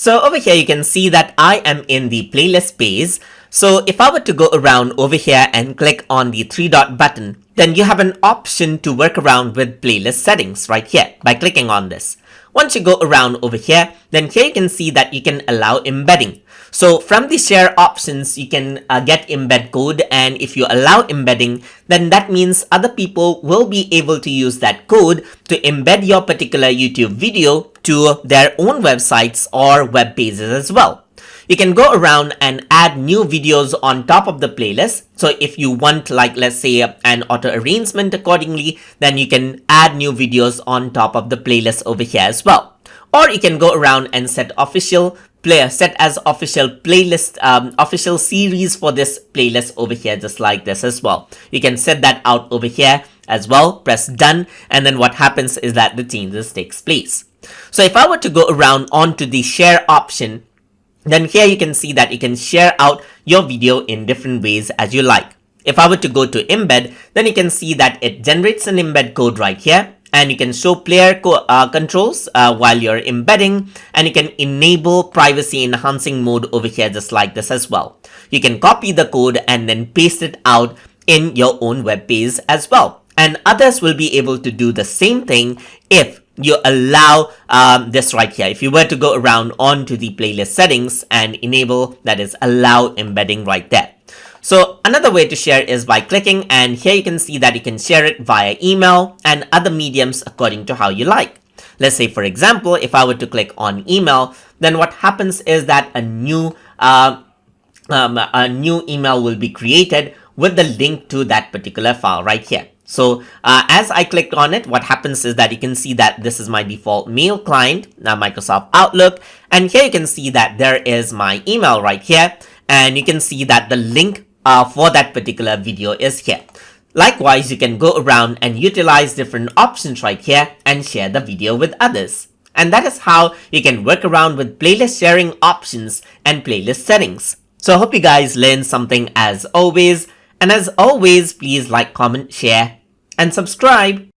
So over here you can see that I am in the playlist page. So if I were to go around over here and click on the three dot button, then you have an option to work around with playlist settings right here by clicking on this. Once you go around over here, then here you can see that you can allow embedding. So from the share options, you can get embed code, and if you allow embedding, then that means other people will be able to use that code to embed your particular YouTube video to their own websites or web pages as well. You can go around and add new videos on top of the playlist. So if you want, like, let's say an auto arrangement accordingly, then you can add new videos on top of the playlist over here as well. Or you can go around and set as official playlist, official series for this playlist over here, just like this as well. You can set that out over here as well, press done, and then what happens is that the changes takes place. So if I were to go around onto the share option, then here you can see that you can share out your video in different ways as you like. If I were to go to embed, then you can see that it generates an embed code right here, and you can show player controls while you're embedding, and you can enable privacy enhancing mode over here just like this as well. You can copy the code and then paste it out in your own web page as well, and others will be able to do the same thing if you allow this right here. If you were to go around onto the playlist settings and enable, that is, allow embedding right there. So another way to share is by clicking, and here you can see that you can share it via email and other mediums according to how you like. Let's say, for example, if I were to click on email, then what happens is that a new email will be created with the link to that particular file right here. So as I clicked on it, what happens is that you can see that this is my default mail client, Microsoft Outlook, and here you can see that there is my email right here, and you can see that the link for that particular video is here. Likewise, you can go around and utilize different options right here and share the video with others. And that is how you can work around with playlist sharing options and playlist settings. So I hope you guys learned something as always. And as always, please like, comment, share, and subscribe.